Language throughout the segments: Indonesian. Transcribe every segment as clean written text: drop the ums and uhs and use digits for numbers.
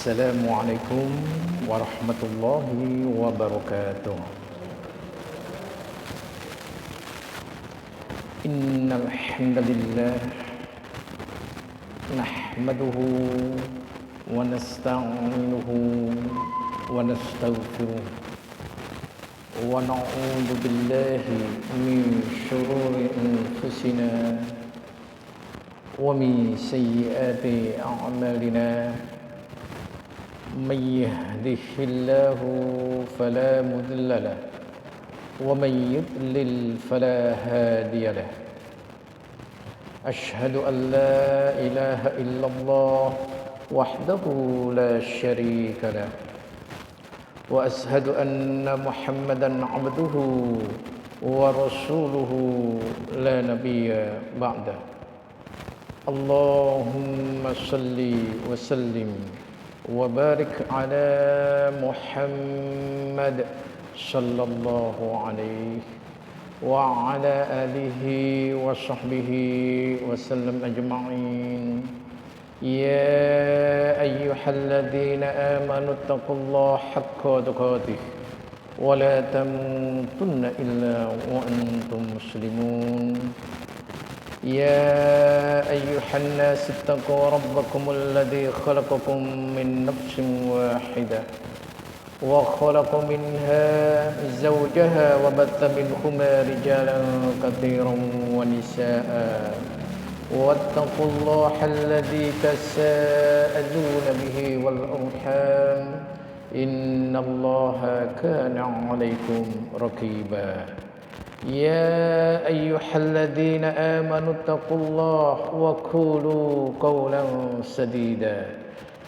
Assalamualaikum warahmatullahi wabarakatuh. Innal hamdalillah nahmaduhu wa nasta'inuhu wa nastaghfiruh wa na'udzu billahi min shururi anfusina wa min sayyiati a'malina. من يهده الله فلا مضل له ومن يضلل فلا هادي له. أشهد أن لا إله إلا الله وحده لا شريك له وأشهد أن محمدا عبده ورسوله لا نبي بعده. اللهم صل وسلم وبارك على محمد صلى الله عليه وعلى آله وصحبه وسلم أجمعين. يا أيها الذين آمنوا اتقوا الله حق تقاته ولا تموتن إلا وأنتم مسلمون. يا أيها الناس اتقوا ربكم الذي خلقكم من نفس واحدة وخلق منها زوجها وبث منهما رجالا كثيرا ونساء واتقوا الله الذي تساءلون به والأرحام إن الله كان عليكم رقيبا. يا أيها الذين آمنوا اتقوا الله وقولوا قولا سديدا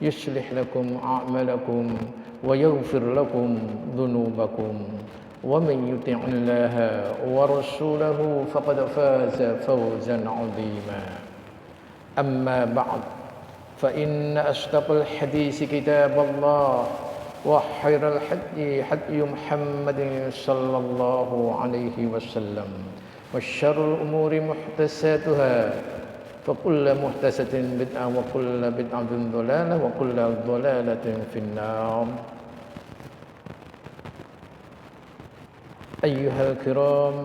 يصلح لكم أعمالكم ويغفر لكم ذنوبكم ومن يطع الله ورسوله فقد فاز فوزا عظيما. أما بعد فإن أصدق الحديث كتاب الله وخير الهدي هدي محمد صلى الله عليه وسلم وشر الأمور محدثاتها فكل محدثة بدعة وكل بدعة ضلالة وكل ضلالة في النار. أيها الكرام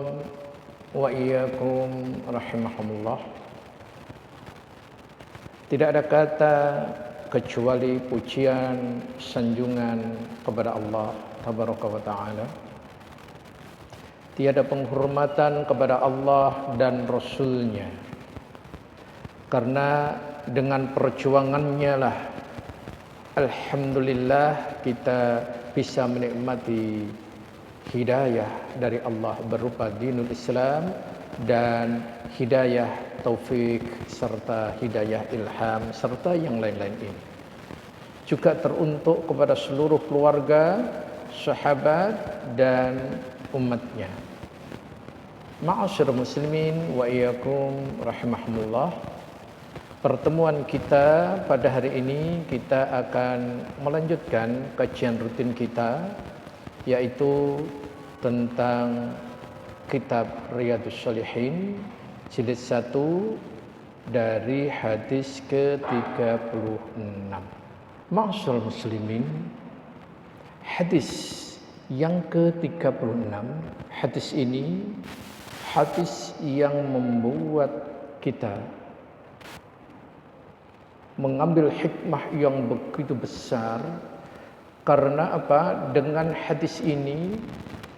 وإياكم رحمكم الله. Tidak ada kata kecuali pujian, sanjungan kepada Allah Tabaraka wa Ta'ala. Tiada penghormatan kepada Allah dan Rasul-Nya. Karena dengan perjuangannya lah, alhamdulillah kita bisa menikmati hidayah dari Allah berupa dinul Islam dan hidayah taufik serta hidayah ilham serta yang lain-lain ini. Juga teruntuk kepada seluruh keluarga, sahabat dan umatnya. Ma'asyiral muslimin wa iyyakum rahimahumullah. Pertemuan kita pada hari ini kita akan melanjutkan kajian rutin kita, yaitu tentang kitab Riyadhus Shalihin jilid 1 dari hadis ke-36. Ma'asyiral muslimin, hadis yang ke-36, hadis ini hadis yang membuat kita mengambil hikmah yang begitu besar. Karena apa? Dengan hadis ini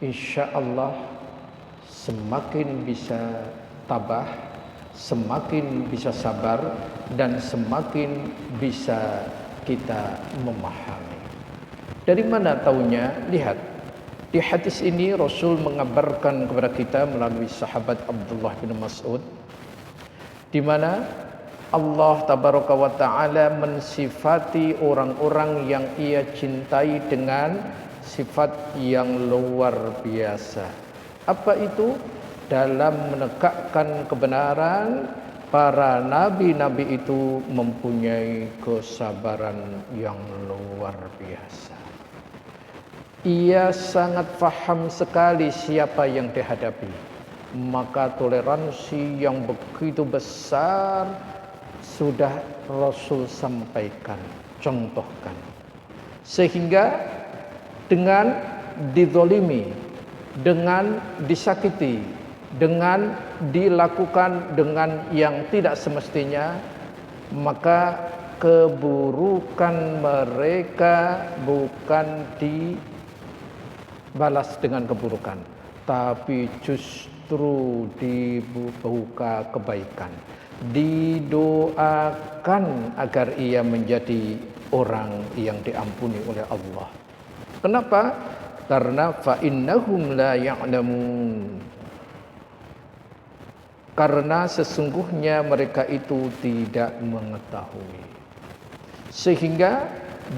insya Allah semakin bisa tabah, semakin bisa sabar, dan semakin bisa kita memahami. Dari mana taunya? Lihat, di hadis ini Rasul mengabarkan kepada kita melalui sahabat Abdullah bin Mas'ud, di mana Allah Tabaraka wa Ta'ala mensifati orang-orang yang ia cintai dengan sifat yang luar biasa. Apa itu? Dalam menegakkan kebenaran, para nabi-nabi itu mempunyai kesabaran yang luar biasa. Ia sangat faham sekali siapa yang dihadapi. Maka toleransi yang begitu besar sudah Rasul sampaikan, contohkan. Sehingga dengan dizolimi, dengan disakiti, dengan dilakukan dengan yang tidak semestinya, maka keburukan mereka bukan dibalas dengan keburukan, tapi justru dibuka kebaikan. Didoakan agar ia menjadi orang yang diampuni oleh Allah. Kenapa? Karena fa innahum la ya'lamun. Karena sesungguhnya mereka itu tidak mengetahui. Sehingga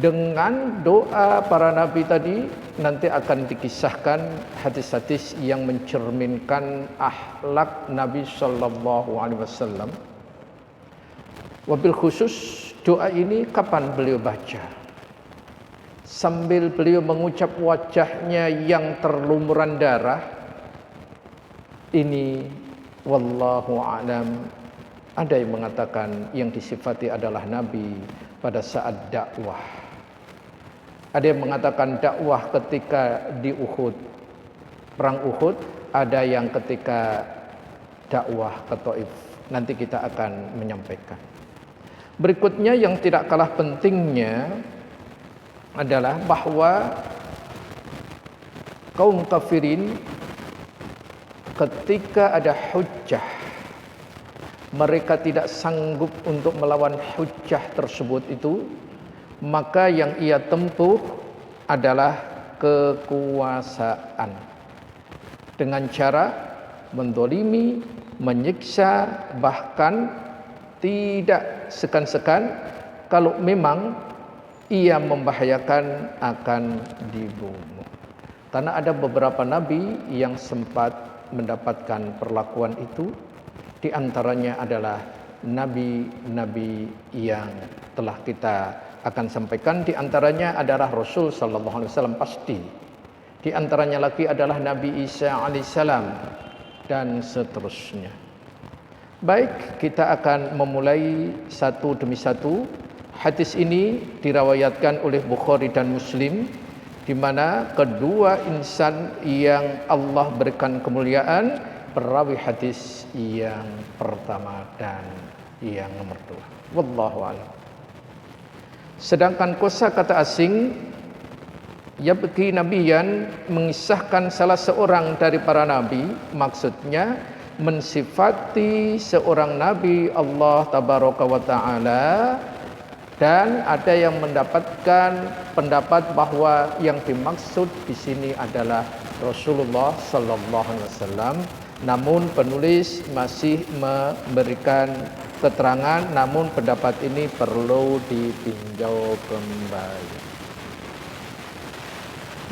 dengan doa para nabi tadi nanti akan dikisahkan hadis-hadis yang mencerminkan akhlak Nabi sallallahu alaihi wasallam. Wabil khusus doa ini kapan beliau baca? Sambil beliau mengucap wajahnya yang terlumuran darah. Ini wallahu a'lam. Ada yang mengatakan yang disifati adalah Nabi pada saat dakwah. Ada yang mengatakan dakwah ketika di Uhud, perang Uhud. Ada yang ketika dakwah ke Taif. Nanti kita akan menyampaikan. Berikutnya yang tidak kalah pentingnya adalah bahwa kaum kafirin ketika ada hujjah, mereka tidak sanggup untuk melawan hujjah tersebut itu, maka yang ia tempuh adalah kekuasaan dengan cara mendolimi, menyiksa, bahkan tidak segan-segan kalau memang ia membahayakan akan dibunuh. Karena ada beberapa nabi yang sempat mendapatkan perlakuan itu. Di antaranya adalah nabi-nabi yang telah kita akan sampaikan. Di antaranya adalah Rasul sallallahu alaihi wasallam pasti. Di antaranya lagi adalah Nabi Isa alaihissalam dan seterusnya. Baik, kita akan memulai satu demi satu. Hadis ini diriwayatkan oleh Bukhari dan Muslim, di mana kedua insan yang Allah berikan kemuliaan, perawi hadis yang pertama dan yang nomor dua. Wallahu a'lam. Sedangkan kosakata asing yabki nabiyan mengisahkan salah seorang dari para nabi, maksudnya mensifati seorang nabi Allah tabaraka wa taala. Dan ada yang mendapatkan pendapat bahwa yang dimaksud di sini adalah Rasulullah sallallahu alaihi wasallam. Namun penulis masih memberikan keterangan, namun pendapat ini perlu ditinjau kembali.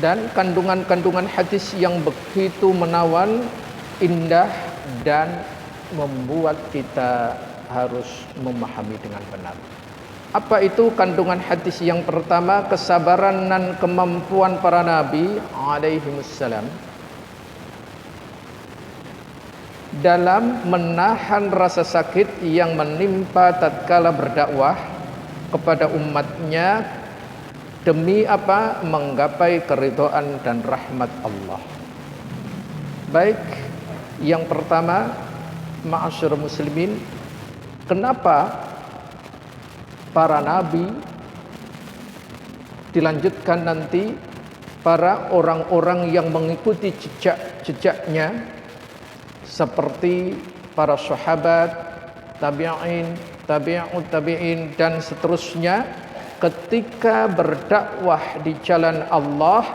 Dan kandungan-kandungan hadis yang begitu menawan, indah, dan membuat kita harus memahami dengan benar. Apa itu kandungan hadis yang pertama? Kesabaran dan kemampuan para nabi alaihimussalam dalam menahan rasa sakit yang menimpa tatkala berdakwah kepada umatnya demi apa? Menggapai keridhaan dan rahmat Allah. Baik, yang pertama, ma'asyur muslimin, kenapa para nabi dilanjutkan nanti para orang-orang yang mengikuti jejak-jejaknya seperti para sahabat, tabi'in, tabi'ut tabi'in dan seterusnya, ketika berdakwah di jalan Allah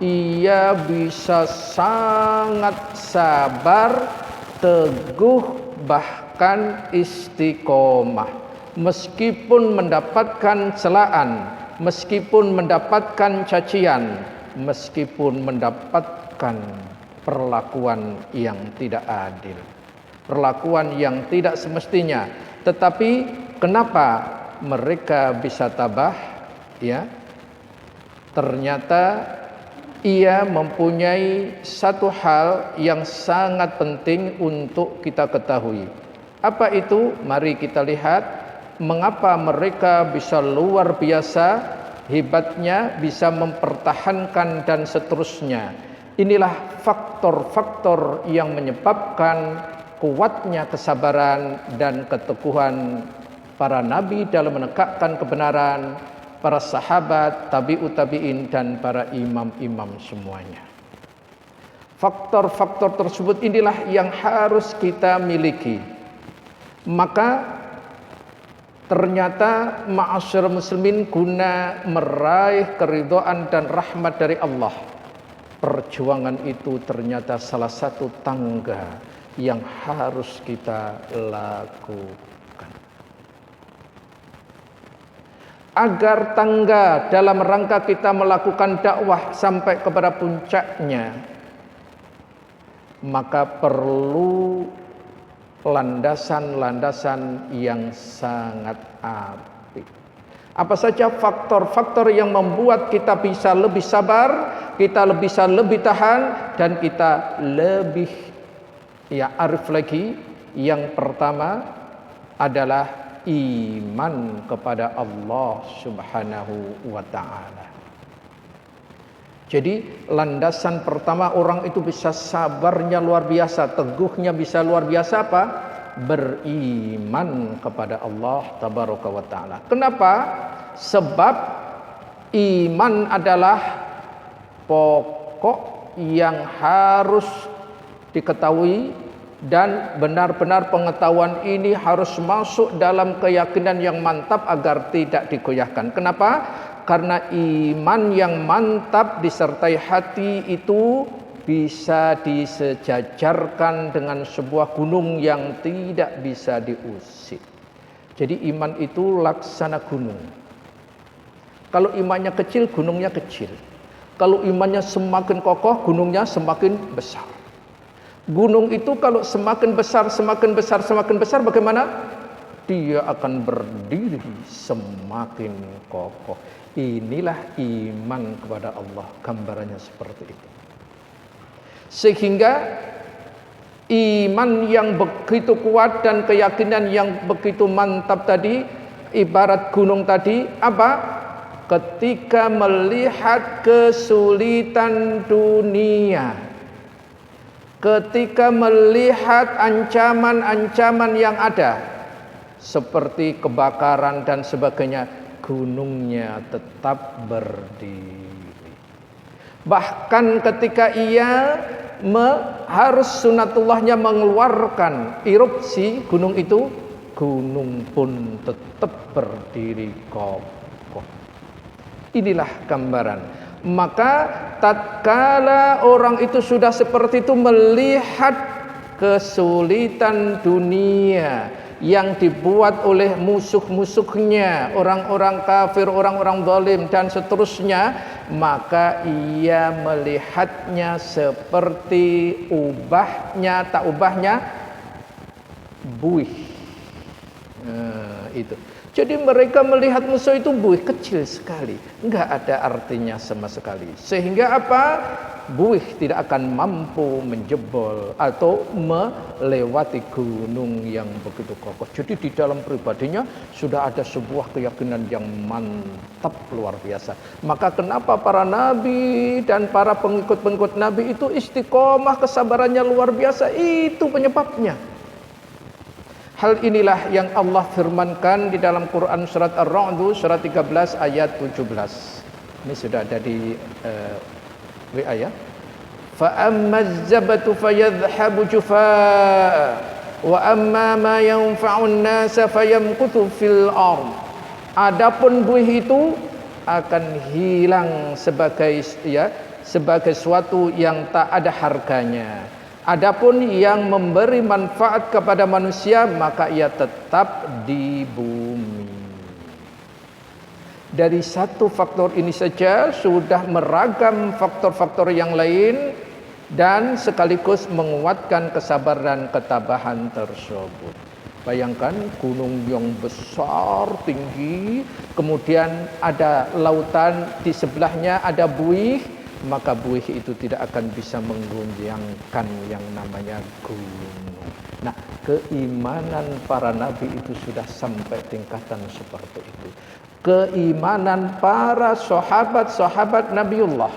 ia bisa sangat sabar, teguh, bahkan istiqomah. Meskipun mendapatkan celaan, meskipun mendapatkan cacian, meskipun mendapatkan perlakuan yang tidak adil, perlakuan yang tidak semestinya, tetapi kenapa mereka bisa tabah? Ya, ternyata ia mempunyai satu hal yang sangat penting untuk kita ketahui. Apa itu? Mari kita lihat. Mengapa mereka bisa luar biasa hebatnya bisa mempertahankan dan seterusnya. Inilah faktor-faktor yang menyebabkan kuatnya kesabaran dan keteguhan para nabi dalam menegakkan kebenaran, para sahabat, tabi'ut tabi'in, dan para imam-imam semuanya. Faktor-faktor tersebut inilah yang harus kita miliki. Maka ternyata ma'asyar muslimin, guna meraih keridhaan dan rahmat dari Allah, perjuangan itu ternyata salah satu tangga yang harus kita lakukan. Agar tangga dalam rangka kita melakukan dakwah sampai kepada puncaknya, maka perlu landasan-landasan yang sangat apik. Apa saja faktor-faktor yang membuat kita bisa lebih sabar, kita bisa lebih tahan, dan kita lebih arif lagi? Yang pertama adalah iman kepada Allah Subhanahu wa ta'ala. Jadi landasan pertama orang itu bisa sabarnya luar biasa, teguhnya bisa luar biasa apa? Beriman kepada Allah Tabaraka wa ta'ala. Kenapa? Sebab iman adalah pokok yang harus diketahui, dan benar-benar pengetahuan ini harus masuk dalam keyakinan yang mantap agar tidak digoyahkan. Kenapa? Karena iman yang mantap disertai hati itu bisa disejajarkan dengan sebuah gunung yang tidak bisa diusik. Jadi iman itu laksana gunung. Kalau imannya kecil, gunungnya kecil. Kalau imannya semakin kokoh, gunungnya semakin besar. Gunung itu kalau semakin besar, semakin besar, semakin besar, bagaimana? Dia akan berdiri semakin kokoh. Inilah iman kepada Allah, gambarannya seperti itu. Sehingga iman yang begitu kuat dan keyakinan yang begitu mantap tadi, ibarat gunung tadi, apa? Ketika melihat kesulitan dunia, ketika melihat ancaman-ancaman yang ada, seperti kebakaran dan sebagainya, gunungnya tetap berdiri. Bahkan ketika ia harus sunatullahnya mengeluarkan erupsi gunung itu, gunung pun tetap berdiri kokoh. Inilah gambaran. Maka tatkala orang itu sudah seperti itu melihat kesulitan dunia yang dibuat oleh musuh-musuhnya, orang-orang kafir, orang-orang zalim dan seterusnya, maka ia melihatnya seperti ubahnya, tak ubahnya buih. Itu. Jadi mereka melihat musuh itu buih kecil sekali, enggak ada artinya sama sekali. Sehingga apa? Buih tidak akan mampu menjebol atau melewati gunung yang begitu kokoh. Jadi di dalam pribadinya sudah ada sebuah keyakinan yang mantap luar biasa. Maka kenapa para nabi dan para pengikut-pengikut nabi itu istiqomah, kesabarannya luar biasa, itu penyebabnya. Hal inilah yang Allah firmankan di dalam Quran surat Ar-Ra'd surat 13 ayat 17. Ini sudah ada di WA ya. Fa ammaz zabatu fayadhhabu jufaa wa amma ma yanfa'un nasa fayamkuthu fil ard. Adapun buih itu akan hilang sebagai sesuatu yang tak ada harganya. Adapun yang memberi manfaat kepada manusia, maka ia tetap di bumi. Dari satu faktor ini saja sudah meragam faktor-faktor yang lain dan sekaligus menguatkan kesabaran ketabahan tersebut. Bayangkan gunung yang besar, tinggi, kemudian ada lautan di sebelahnya, ada buih, maka buih itu tidak akan bisa menggoyangkan yang namanya gunung. Nah, keimanan para nabi itu sudah sampai tingkatan seperti itu. Keimanan para sahabat-sahabat Nabiullah,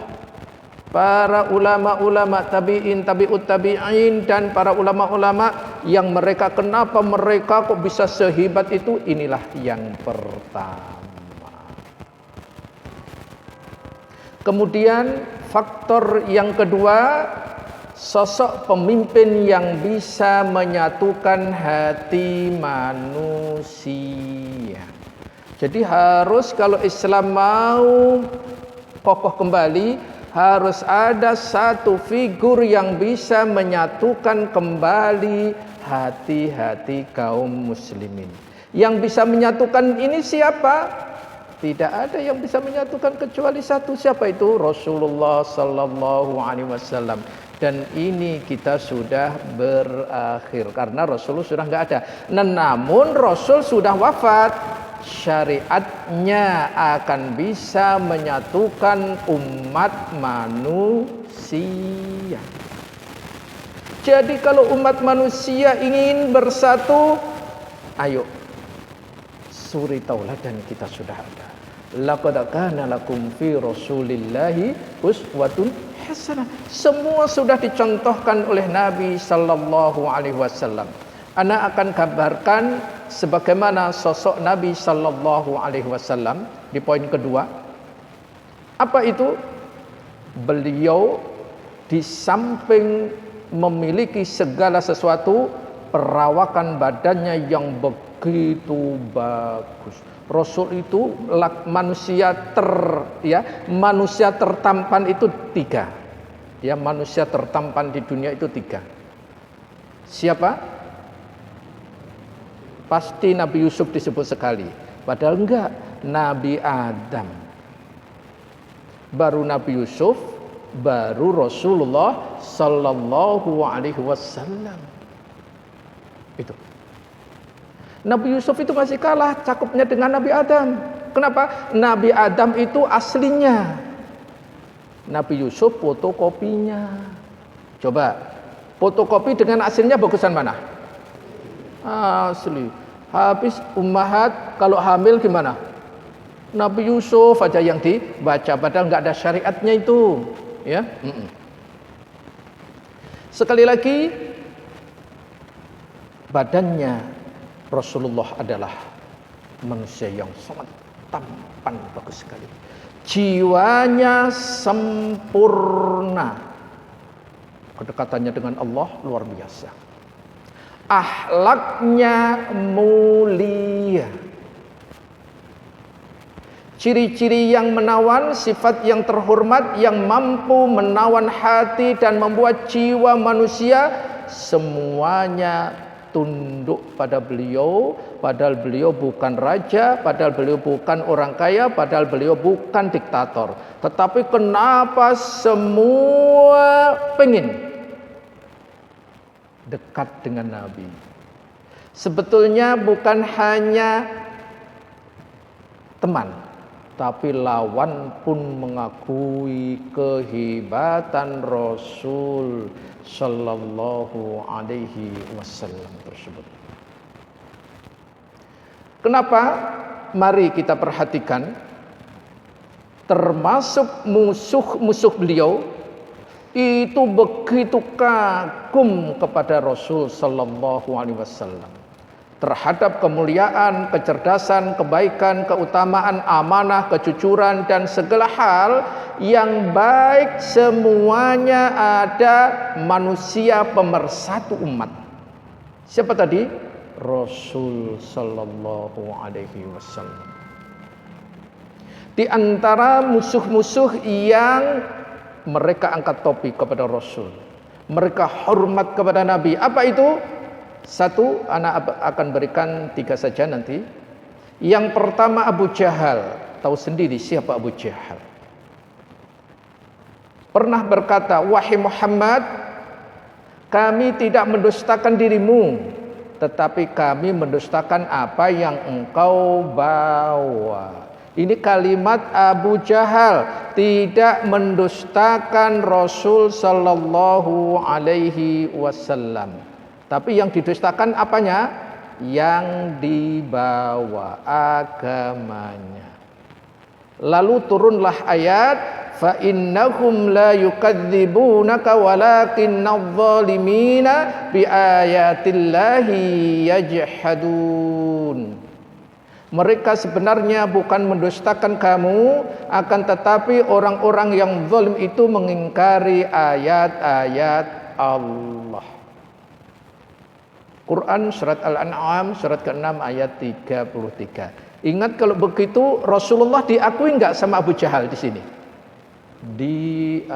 para ulama-ulama tabi'in, tabi'ut tabi'in, dan para ulama-ulama yang kenapa mereka kok bisa sehebat itu, inilah yang pertama. Kemudian faktor yang kedua, sosok pemimpin yang bisa menyatukan hati manusia. Jadi harus, kalau Islam mau kokoh kembali, harus ada satu figur yang bisa menyatukan kembali hati-hati kaum muslimin. Yang bisa menyatukan ini siapa? Tidak ada yang bisa menyatukan kecuali satu. Siapa itu? Rasulullah sallallahu alaihi wasallam. Dan ini kita sudah berakhir karena Rasul sudah nggak ada. Namun Rasul sudah wafat, syariatnya akan bisa menyatukan umat manusia. Jadi kalau umat manusia ingin bersatu, ayo suri tauladan kita sudah ada. Laqad kana lakum fi Rasulillahi uswatun hasanah. Semua sudah dicontohkan oleh Nabi sallallahu alaihi wasallam. Ana akan kabarkan sebagaimana sosok Nabi sallallahu alaihi wasallam di poin kedua. Apa itu? Beliau di samping memiliki segala sesuatu, perawakan badannya yang begitu bagus. Rasul itu manusia tertampan itu 3. Ya, manusia tertampan di dunia itu 3. Siapa? Pasti Nabi Yusuf disebut sekali. Padahal enggak, Nabi Adam. Baru Nabi Yusuf, baru Rasulullah sallallahu alaihi wasallam. Itu. Nabi Yusuf itu masih kalah cakupnya dengan Nabi Adam. Kenapa? Nabi Adam itu aslinya. Nabi Yusuf fotokopinya. Coba, fotokopi dengan aslinya bagusan mana? Asli. Habis ummahat kalau hamil gimana? Nabi Yusuf aja yang dibaca, padahal nggak ada syariatnya itu. Ya. Sekali lagi, badannya Rasulullah adalah manusia yang sangat tampan, bagus sekali. Jiwanya sempurna. Kedekatannya dengan Allah luar biasa. Akhlaknya mulia. Ciri-ciri yang menawan, sifat yang terhormat, yang mampu menawan hati dan membuat jiwa manusia semuanya tunduk pada beliau. Padahal beliau bukan raja, padahal beliau bukan orang kaya, padahal beliau bukan diktator. Tetapi kenapa semua pengen dekat dengan Nabi? Sebetulnya bukan hanya teman, tapi lawan pun mengakui kehebatan Rasul sallallahu alaihi wasallam tersebut. Kenapa? Mari kita perhatikan. Termasuk musuh-musuh beliau itu begitu kagum kepada Rasul sallallahu alaihi wasallam. Terhadap kemuliaan, kecerdasan, kebaikan, keutamaan, amanah, kejujuran, dan segala hal yang baik, semuanya ada manusia pemersatu umat. Siapa tadi? Rasul sallallahu alaihi wasallam. Di antara musuh-musuh yang mereka angkat topi kepada Rasul, mereka hormat kepada Nabi, apa itu? Satu, anak akan berikan 3 saja nanti. Yang pertama Abu Jahal. Tahu sendiri siapa Abu Jahal. Pernah berkata, wahai Muhammad, kami tidak mendustakan dirimu, tetapi kami mendustakan apa yang engkau bawa. Ini kalimat Abu Jahal, tidak mendustakan Rasul sallallahu alaihi wasallam. Tapi yang didustakan apanya? Yang dibawa agamanya. Lalu turunlah ayat, fa innahum la yukadzibunaka walakinnadh-dhalimina biayatillahi yajhadun. Mereka sebenarnya bukan mendustakan kamu, akan tetapi orang-orang yang zalim itu mengingkari ayat-ayat Allah. Quran surat Al-An'am surat ke-6 ayat 33. Ingat kalau begitu Rasulullah diakui enggak sama Abu Jahal di sini? Diakui.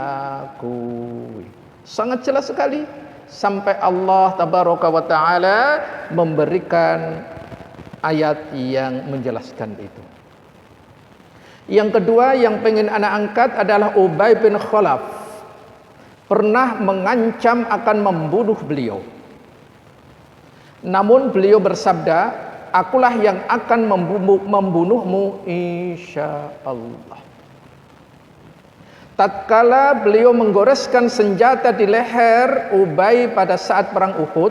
Sangat jelas sekali sampai Allah tabaraka wa taala memberikan ayat yang menjelaskan itu. Yang kedua yang pengen anak angkat adalah Ubay bin Khalaf. Pernah mengancam akan membunuh beliau. Namun beliau bersabda, akulah yang akan membunuhmu insyaallah. Tatkala beliau menggoreskan senjata di leher Ubay pada saat perang Uhud,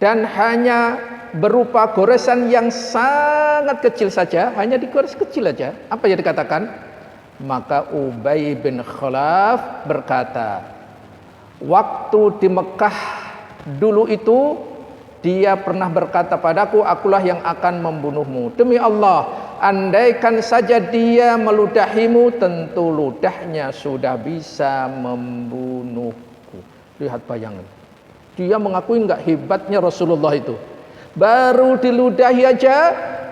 dan hanya berupa goresan yang sangat kecil saja, hanya digores kecil saja. Apa yang dikatakan? Maka Ubay bin Khalaf berkata, waktu di Mekah dulu itu dia pernah berkata padaku, akulah yang akan membunuhmu. Demi Allah, andaikan saja dia meludahimu, tentu ludahnya sudah bisa membunuhku. Lihat bayangan. Dia mengakui enggak hebatnya Rasulullah itu. Baru diludahi aja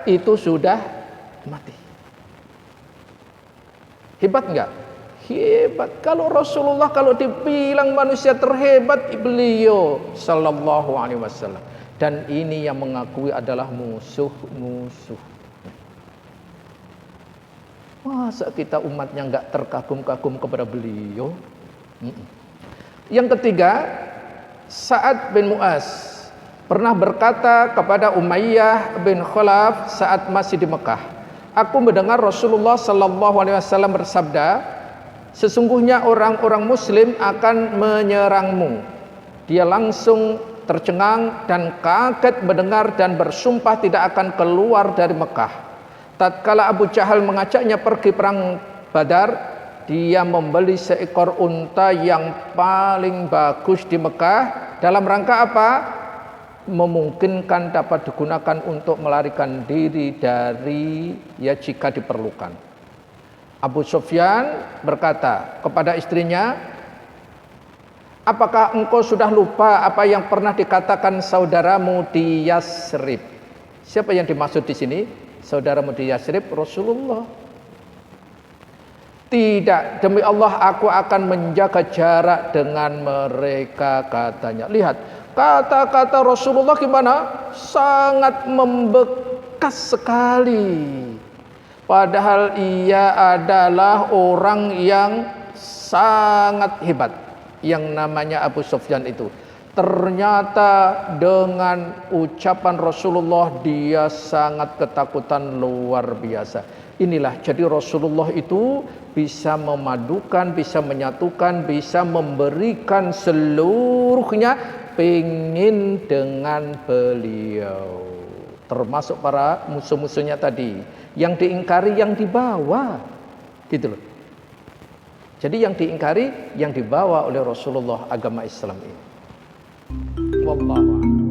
itu sudah mati. Hebat enggak? Hebat. Kalau Rasulullah kalau dibilang manusia terhebat, beliau sallallahu alaihi wasallam. Dan ini yang mengakui adalah musuh-musuh. Masa kita umatnya enggak terkagum-kagum kepada beliau? Yang ketiga, Sa'ad bin Mu'az pernah berkata kepada Umayyah bin Khalaf saat masih di Mekah, aku mendengar Rasulullah sallallahu alaihi wasallam bersabda, sesungguhnya orang-orang muslim akan menyerangmu. Dia langsung tercengang dan kaget mendengar dan bersumpah tidak akan keluar dari Mekah. Tatkala Abu Jahal mengajaknya pergi perang Badar, dia membeli seekor unta yang paling bagus di Mekah dalam rangka apa? Memungkinkan dapat digunakan untuk melarikan diri dari jika diperlukan. Abu Sufyan berkata kepada istrinya, apakah engkau sudah lupa apa yang pernah dikatakan saudaramu di Yasrib? Siapa yang dimaksud di sini? Saudaramu di Yasrib, Rasulullah. Tidak, demi Allah aku akan menjaga jarak dengan mereka, katanya. Lihat, kata-kata Rasulullah gimana? Sangat membekas sekali. Padahal ia adalah orang yang sangat hebat, yang namanya Abu Sufyan itu. Ternyata dengan ucapan Rasulullah dia sangat ketakutan luar biasa. Inilah jadi Rasulullah itu bisa memadukan, bisa menyatukan, bisa memberikan seluruhnya, pengen dengan beliau. Termasuk para musuh-musuhnya tadi, yang diingkari yang dibawa, gitu loh. Jadi yang diingkari yang dibawa oleh Rasulullah agama Islam ini. Wallahu a'lam.